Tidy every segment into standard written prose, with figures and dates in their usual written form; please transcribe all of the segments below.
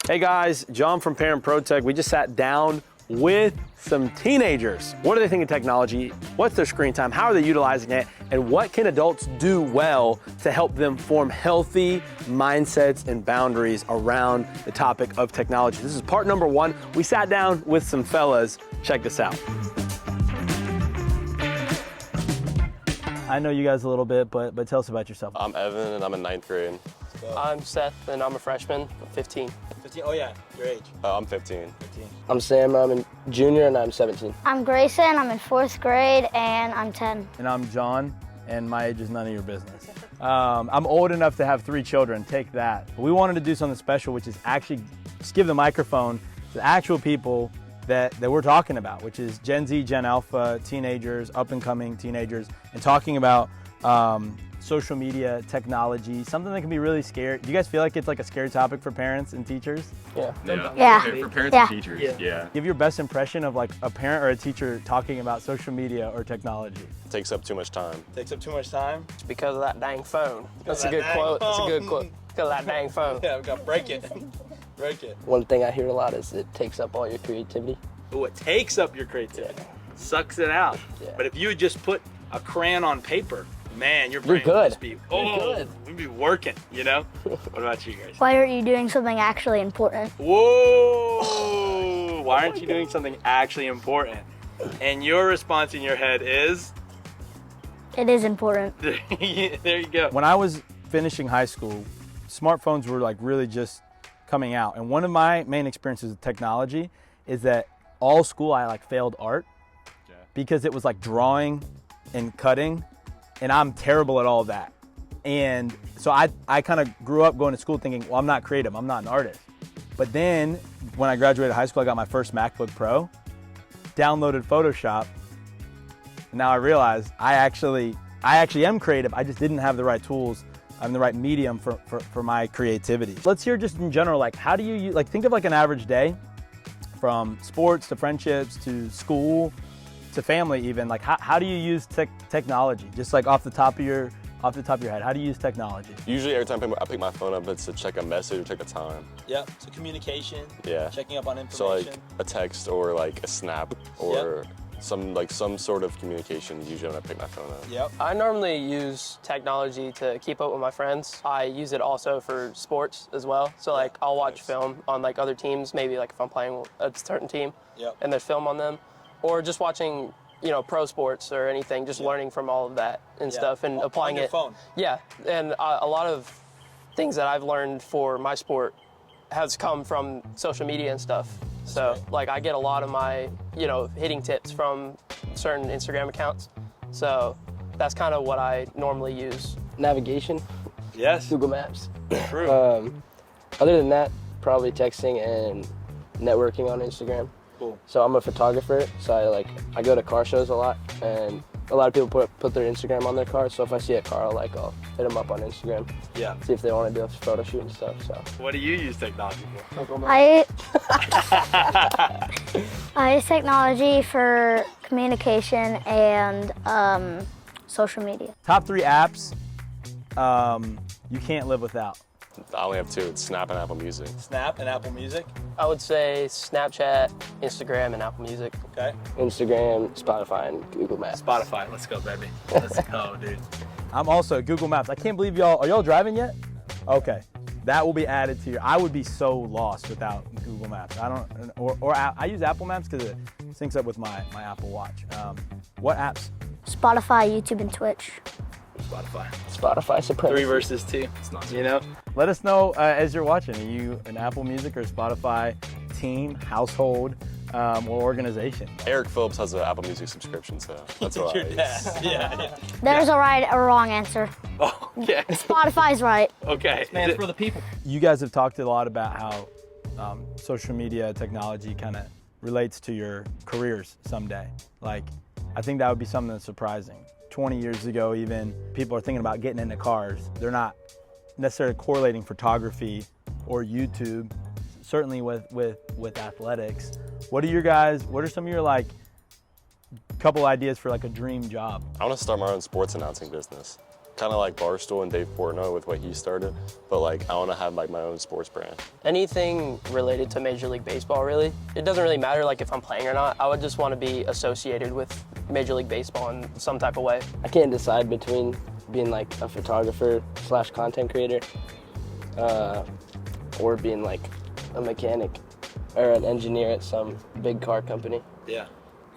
Hey guys, John from ProTech. We just sat down with some teenagers. What do they think of technology? What's their screen time? How are they utilizing it? And what can adults do well to help them form healthy mindsets and boundaries around the topic of technology? This is part number 1. We sat down with some fellas. Check this out. I know you guys a little bit, but tell us about yourself. I'm Evan, and I'm in 9th grade. I'm Seth, and I'm a freshman. I'm 15. 15? Oh yeah, your age. I'm 15. 15. I'm Sam, I'm a junior, and I'm 17. I'm Grayson, I'm in 4th grade, and I'm 10. And I'm John, and my age is none of your business. I'm old enough to have 3 children, take that. But we wanted to do something special, which is actually just give the microphone to the actual people that we're talking about, which is Gen Z, Gen Alpha, teenagers, up-and-coming teenagers, and talking about social media, technology, something that can be really scary. Do you guys feel like it's like a scary topic for parents and teachers? Yeah. Yeah. For parents Yeah. and teachers, yeah. Give your best impression of like a parent or a teacher talking about social media or technology. It takes up too much time. Takes up too much time? It's because of that dang phone. That's a that good dang quote. That's a phone. good quote. Because of that dang phone. Yeah, we gotta break it. Break it. One thing I hear a lot is it takes up all your creativity. Oh, it takes up your creativity. Sucks it out. Yeah. But if you would just put a crayon on paper, man, your brain You're would good. just be, You're good. we'd be working, you know? What about you guys? Why aren't you doing something actually important? Whoa! Why aren't you doing something actually important? And your response in your head is? It is important. There you go. When I was finishing high school, smartphones were like really just coming out. And one of my main experiences with technology is that all school I like failed art because it was like drawing and cutting, and I'm terrible at all of that. And so I kind of grew up going to school thinking, well, I'm not creative, I'm not an artist. But then when I graduated high school, I got my first MacBook Pro, downloaded Photoshop, and now I realize I actually am creative. I just didn't have the right tools and the right medium for my creativity. Let's hear just in general, like how do you, like think of like an average day from sports to friendships to school to family even, like how do you use technology? Just like off the top of your head, how do you use technology? Usually every time I pick my phone up, it's to check a message or check the time. Yep, so communication, Yeah. checking up on So information. like a text or like a snap or some sort of communication usually when I pick my phone up. Yep. I normally use technology to keep up with my friends. I use it also for sports as well. So like I'll watch film on like other teams, maybe like if I'm playing a certain team Yep. and there's film on them. Or just watching, pro sports or anything, just learning from all of that and stuff and applying on your it. phone. Yeah, and a lot of things that I've learned for my sport has come from social media and stuff. So like I get a lot of my, hitting tips from certain Instagram accounts. So that's kind of what I normally use. Navigation, Yes. Google Maps. True. Other than that, probably texting and networking on Instagram. Cool. So I'm a photographer, so I go to car shows a lot, and a lot of people put their Instagram on their car. So if I see a car, I'll hit them up on Instagram, Yeah. see if they want to do a photo shoot and stuff. So What do you use technology for? I use technology for communication and social media. Top 3 apps you can't live without. I only have 2. It's Snap and Apple Music. Snap and Apple Music. I would say Snapchat, Instagram, and Apple Music. Okay. Instagram, Spotify, and Google Maps. Spotify. Let's go, baby. Let's go, dude. I'm also Google Maps. I can't believe are y'all driving yet? Okay. That will be added to I would be so lost without Google Maps. I use Apple Maps because it syncs up with my Apple Watch. What apps? Spotify, YouTube, and Twitch. Spotify supremacy. 3 versus 2. It's not. Let us know as you're watching. Are you an Apple Music or Spotify team, household, or organization? Eric Phillips has an Apple Music subscription, so that's what I use. Yeah. There's a right or wrong answer. Oh, okay. Spotify's right. Okay. Man, for the people. You guys have talked a lot about how social media technology kind of relates to your careers someday. Like, I think that would be something that's surprising. 20 years ago even, people are thinking about getting into cars. They're not necessarily correlating photography or YouTube, certainly with athletics. What are some of your couple ideas for like a dream job? I want to start my own sports announcing business. kind of like Barstool and Dave Portnoy with what he started, but like I want to have like my own sports brand. Anything related to Major League Baseball, really. It doesn't really matter like if I'm playing or not. I would just want to be associated with Major League Baseball in some type of way. I can't decide between being like a photographer / content creator or being like a mechanic or an engineer at some big car company. Yeah.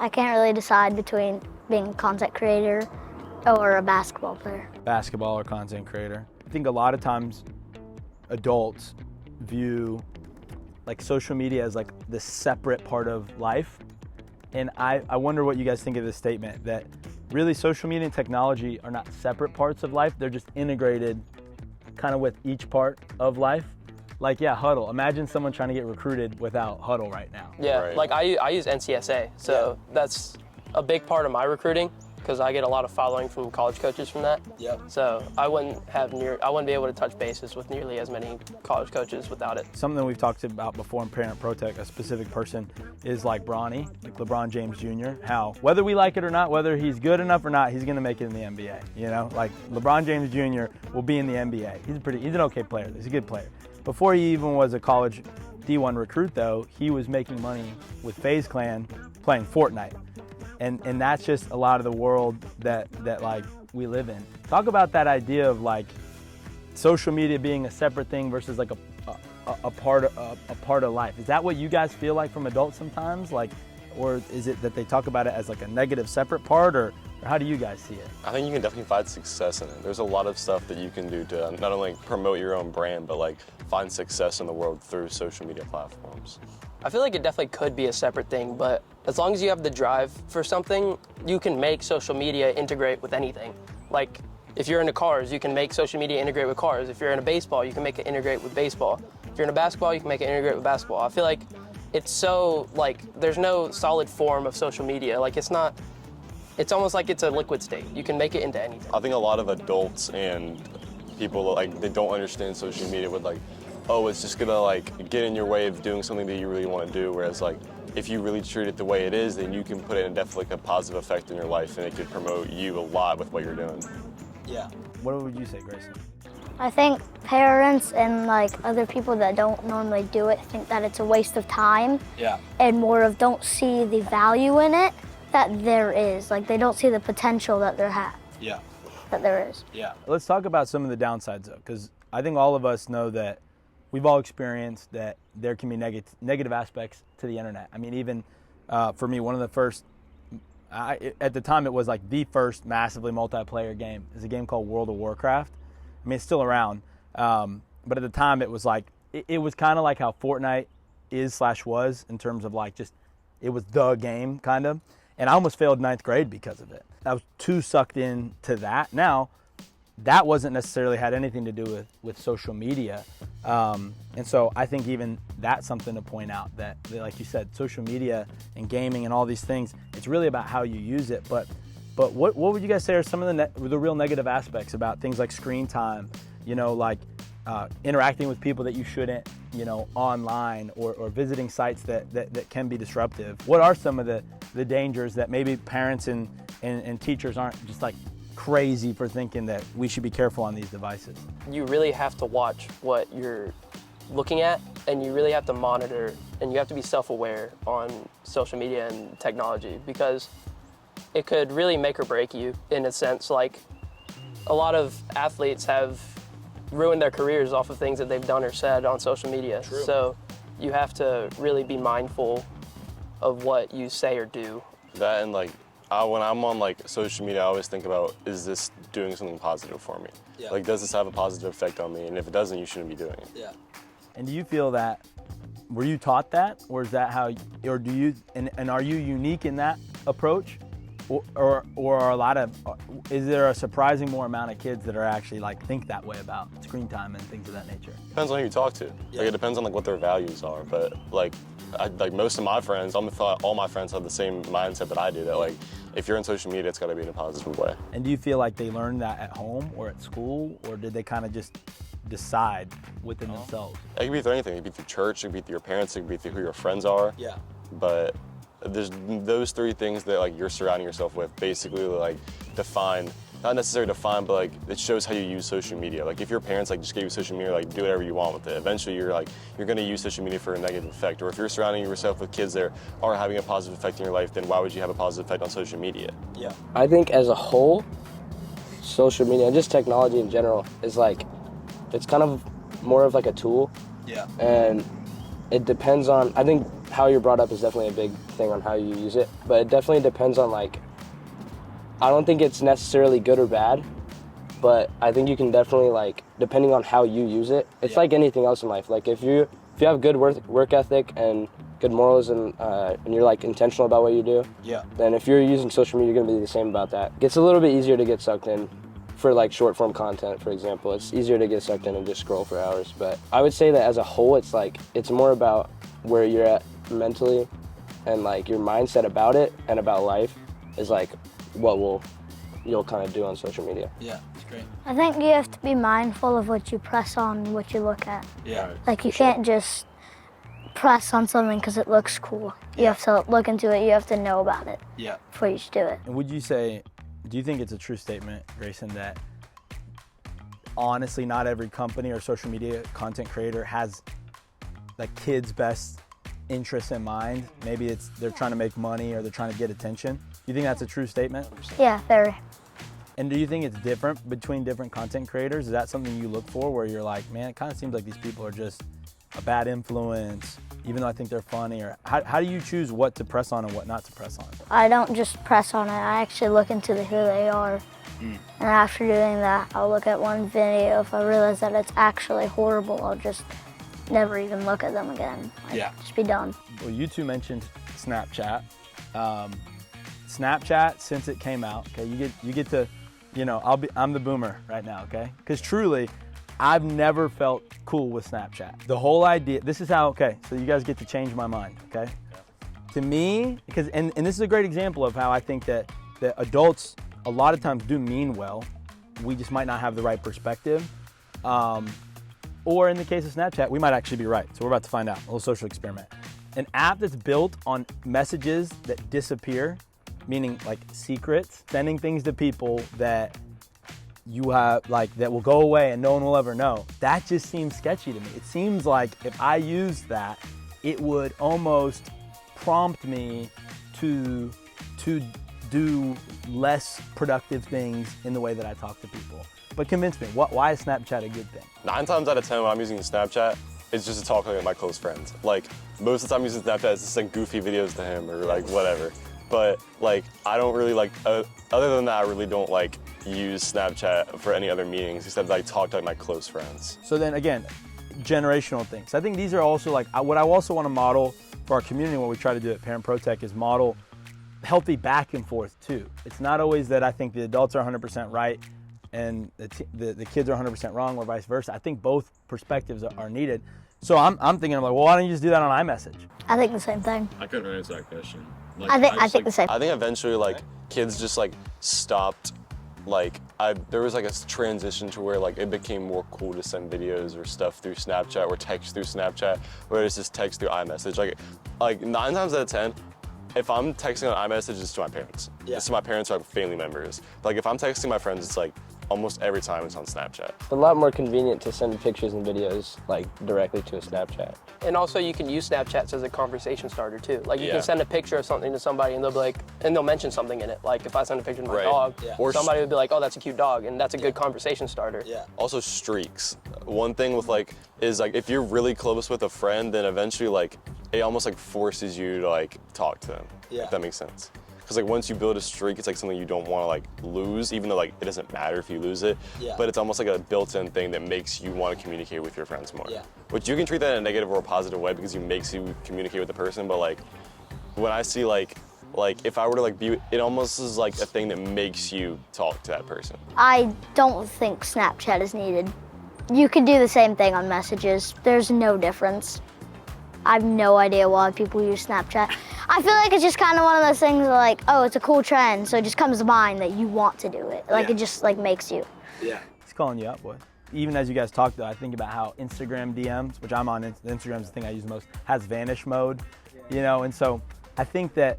I can't really decide between being a content creator or a basketball player. Basketball or content creator. I think a lot of times adults view like social media as like this separate part of life. And I wonder what you guys think of this statement that really social media and technology are not separate parts of life. They're just integrated kind of with each part of life. Like, yeah, Huddle. Imagine someone trying to get recruited without Huddle right now. Yeah, Right. like I use NCSA, so that's a big part of my recruiting because I get a lot of following from college coaches from that. Yep. So I wouldn't be able to touch bases with nearly as many college coaches without it. Something we've talked about before in Parent ProTech, a specific person is like Bronny, like LeBron James Jr. How, whether we like it or not, whether he's good enough or not, he's going to make it in the NBA. You know, like LeBron James Jr. will be in the NBA. He's an okay player. He's a good player. Before he even was a college D1 recruit, though, he was making money with FaZe Clan playing Fortnite. And that's just a lot of the world that like we live in. Talk about that idea of like social media being a separate thing versus like a part of life. Is that what you guys feel like from adults sometimes? Like, or is it that they talk about it as like a negative separate part, or how do you guys see it? I think you can definitely find success in it. There's a lot of stuff that you can do to not only promote your own brand, but like find success in the world through social media platforms. I feel like it definitely could be a separate thing, but as long as you have the drive for something, you can make social media integrate with anything. Like, if you're into cars, you can make social media integrate with cars. If you're into baseball, you can make it integrate with baseball. If you're into basketball, you can make it integrate with basketball. I feel like it's so, like, there's no solid form of social media. Like, it's almost like it's a liquid state. You can make it into anything. I think a lot of adults and people, like, they don't understand social media with like, oh, it's just gonna like get in your way of doing something that you really want to do. Whereas like, if you really treat it the way it is, then you can put it in definitely like a positive effect in your life, and it could promote you a lot with what you're doing. Yeah. What would you say, Grayson? I think parents and like other people that don't normally do it think that it's a waste of time. Yeah. And more of don't see the value in it that there is. Like they don't see the potential that Yeah. that there is. Yeah. Let's talk about some of the downsides though, because I think all of us know that we've all experienced that there can be negative aspects to the internet. I mean, even for me, one of the first, at the time it was like the first massively multiplayer game, is a game called World of Warcraft. I mean, it's still around, but at the time it was like, it was kind of like how Fortnite was in terms of like just, it was the game kind of. And I almost failed 9th grade because of it. I was too sucked into that. Now, that wasn't necessarily had anything to do with social media. And so I think even that's something to point out that, like you said, social media and gaming and all these things, it's really about how you use it. But what would you guys say are some of the real negative aspects about things like screen time, you know, like interacting with people that you shouldn't, you know, online or visiting sites that can be disruptive? What are some of the dangers that maybe parents and teachers aren't just like crazy for thinking that we should be careful on these devices? You really have to watch what you're looking at, and you really have to monitor, and you have to be self-aware on social media and technology, because it could really make or break you in a sense. Like, a lot of athletes have ruined their careers off of things that they've done or said on social media. True. So you have to really be mindful of what you say or do. That and like, when I'm on like social media, I always think about, is this doing something positive for me? Yeah. Like, does this have a positive effect on me? And if it doesn't, you shouldn't be doing it. Yeah. And do you feel that, were you taught that, or is that how, or do you, and are you unique in that approach? Or are a lot of, is there a surprising more amount of kids that are actually like think that way about screen time and things of that nature? Depends on who you talk to. Yeah. Like, it depends on like what their values are. But like, like most of my friends, all my friends have the same mindset that I do. That like, if you're in social media, it's got to be in a positive way. And do you feel like they learned that at home or at school, or did they kind of just decide within themselves? It can be through anything. It can be through church. It can be through your parents. It can be through who your friends are. Yeah. But there's those three things that like you're surrounding yourself with basically like define not necessarily define, but like it shows how you use social media. Like if your parents like just gave you social media, like do whatever you want with it, eventually you're gonna use social media for a negative effect. Or if you're surrounding yourself with kids that are having a positive effect in your life, then why would you have a positive effect on social media? Yeah. I think as a whole, social media and just technology in general is like, it's kind of more of like a tool. Yeah. And it depends on, I think how you're brought up is definitely a big thing on how you use it, but it definitely depends on like, I don't think it's necessarily good or bad, but I think you can definitely like, depending on how you use it, it's like anything else in life. Like if you have good work ethic and good morals and you're like intentional about what you do, then if you're using social media, you're gonna be the same about that. It gets a little bit easier to get sucked in for like short form content, for example. It's easier to get sucked in and just scroll for hours. But I would say that as a whole, it's like, it's more about where you're at mentally and like your mindset about it and about life is like what you'll kind of do on social media. Yeah, it's great. I think you have to be mindful of what you press on and what you look at. Yeah. Like you can't just press on something because it looks cool. You have to look into it, you have to know about it before you should do it. And would you say, do you think it's a true statement, Grayson, that honestly not every company or social media content creator has like kids' best interests in mind? Maybe it's they're trying to make money or they're trying to get attention. Do you think that's a true statement? Yeah, very. And do you think it's different between different content creators? Is that something you look for where you're like, man, it kind of seems like these people are just a bad influence, even though I think they're funny? Or how do you choose what to press on and what not to press on? I don't just press on it, I actually look into who they are. And after doing that, I'll look at one video. If I realize that it's actually horrible, I'll just never even look at them again. Just be done. Well, you two mentioned Snapchat. Snapchat, since it came out, okay, you get to, you know, I'm the boomer right now, okay? Because truly, I've never felt cool with Snapchat. The whole idea, this is how, okay, so you guys get to change my mind, okay? To me, because, and this is a great example of how I think that adults a lot of times do mean well. We just might not have the right perspective. Or in the case of Snapchat, we might actually be right. So we're about to find out, a little social experiment. An app that's built on messages that disappear, meaning like secrets, sending things to people that you have, like, that will go away and no one will ever know. That just seems sketchy to me. It seems like if I used that, it would almost prompt me to do less productive things in the way that I talk to people. But convince me, why is Snapchat a good thing? 9 times out of 10 when I'm using Snapchat, it's just to talk with my close friends. Like most of the time I'm using Snapchat, it's just like goofy videos to him or like whatever. But like, I don't really like, other than that, I really don't like use Snapchat for any other meetings except like talk to like my close friends. So then again, generational things. I think these are also like, what I also want to model for our community, what we try to do at ProTech is model healthy back and forth too. It's not always that I think the adults are 100% right and the kids are 100% wrong or vice versa. I think both perspectives are needed. So I'm thinking, I'm like, well, why don't you just do that on iMessage? I think the same thing. I couldn't answer that question. Like, I think the same. I think eventually like kids just like stopped, like there was like a transition to where like it became more cool to send videos or stuff through Snapchat or text through Snapchat, where it's just text through iMessage. Like 9 times out of 10, if I'm texting on iMessage, it's to my parents. It's to my parents or like family members. Like if I'm texting my friends, it's like almost every time it's on Snapchat. It's a lot more convenient to send pictures and videos like directly to a Snapchat. And also you can use Snapchats as a conversation starter too. Like you can send a picture of something to somebody and they'll be like, and they'll mention something in it. Like if I send a picture of my dog, Or somebody would be like, oh, that's a cute dog. And that's a good conversation starter. Also streaks. One thing with like, is like if you're really close with a friend, then eventually like, it almost like forces you to like talk to them, if that makes sense. Because like once you build a streak, it's like something you don't want to like lose, even though like it doesn't matter if you lose it. But it's almost like a built-in thing that makes you want to communicate with your friends more. Which you can treat that in a negative or a positive way because it makes you communicate with the person. But like when I see like if I were to like be, it almost is like a thing that makes you talk to that person. I don't think Snapchat is needed. You can do the same thing on messages. There's no difference. I have no idea why people use Snapchat. I feel like it's just kind of one of those things that like, oh, it's a cool trend, so it just comes to mind that you want to do it. Like it just like makes you. It's calling you out, boy. Even as you guys talk though, I think about how Instagram DMs, which I'm on, Instagram's the thing I use most, has vanish mode, you know, and so I think that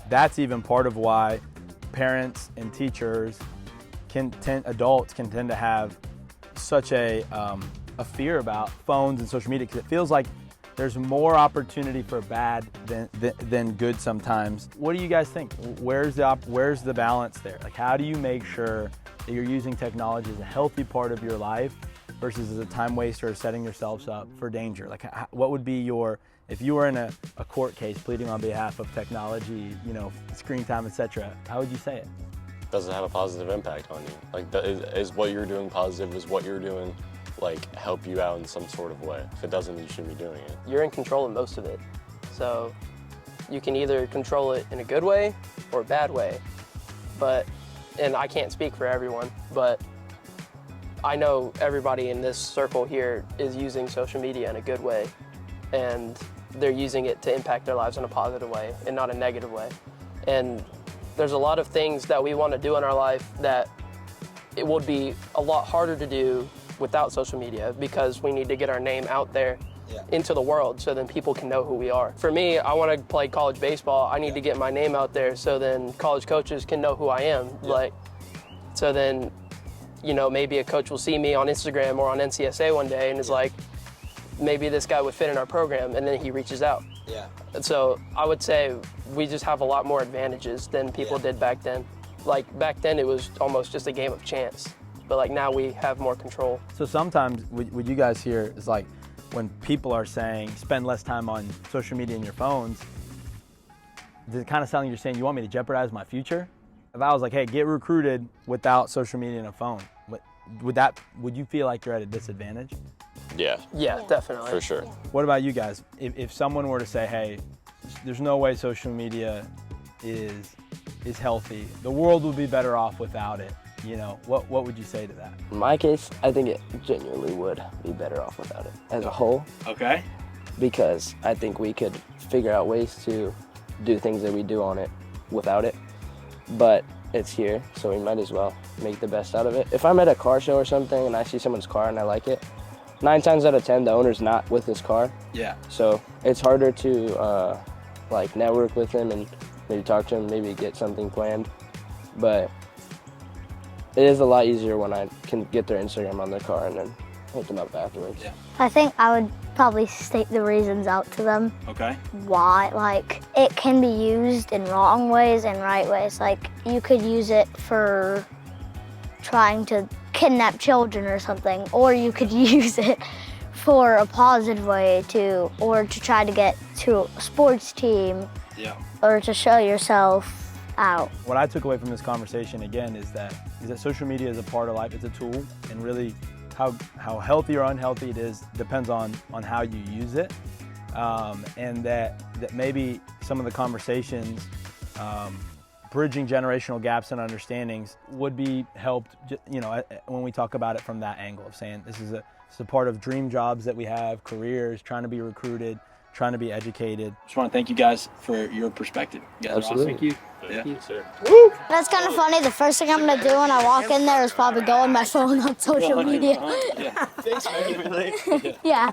that's even part of why parents and teachers adults can tend to have such a fear about phones and social media because it feels like there's more opportunity for bad than good sometimes. What do you guys think? Where's the balance there? Like, how do you make sure that you're using technology as a healthy part of your life versus as a time waster or setting yourselves up for danger? Like, what would be if you were in a court case pleading on behalf of technology, screen time, etc., how would you say it? Does it have a positive impact on you? Like, is what you're doing positive? Is what you're doing help you out in some sort of way? If it doesn't, you shouldn't be doing it. You're in control of most of it. So you can either control it in a good way or a bad way. And I can't speak for everyone, but I know everybody in this circle here is using social media in a good way, and they're using it to impact their lives in a positive way and not a negative way. And there's a lot of things that we want to do in our life that it would be a lot harder to do without social media because we need to get our name out there into the world so then people can know who we are. For me, I want to play college baseball. I need to get my name out there so then college coaches can know who I am. So then, maybe a coach will see me on Instagram or on NCSA one day and is like, maybe this guy would fit in our program, and then he reaches out. Yeah. And so I would say we just have a lot more advantages than people did back then. Like back then it was almost just a game of chance, but now we have more control. So sometimes what you guys hear is like when people are saying spend less time on social media and your phones, does it kind of sound like you're saying you want me to jeopardize my future? If I was like, hey, get recruited without social media and a phone, would you feel like you're at a disadvantage? Yeah. Yeah, definitely. For sure. What about you guys? If someone were to say, hey, there's no way social media is healthy, the world would be better off without it, what would you say to that? In my case, I think it genuinely would be better off without it as a whole. Okay. Because I think we could figure out ways to do things that we do on it without it. But it's here, so we might as well make the best out of it. If I'm at a car show or something and I see someone's car and I like it, 9 times out of 10, the owner's not with his car. Yeah. So it's harder to network with him and maybe talk to him, maybe get something planned. But it is a lot easier when I can get their Instagram on their car and then hook them up afterwards. Yeah. I think I would probably state the reasons out to them. Okay. Why, it can be used in wrong ways and right ways. You could use it for trying to kidnap children or something, or you could use it for a positive way to try to get to a sports team. Yeah. Or to show yourself out. What I took away from this conversation again is that social media is a part of life. It's a tool, and really how healthy or unhealthy it is depends on how you use it, and that maybe some of the conversations bridging generational gaps and understandings would be helped, when we talk about it from that angle of saying this is a part of dream jobs that we have, careers, trying to be recruited, trying to be educated. Just want to thank you guys for your perspective. You guys Absolutely. are awesome. Thank you. Thank you, sir. That's kind of funny. The first thing I'm gonna do when I walk in there is probably go on my phone on social media. Yeah. Thanks, man. Yeah.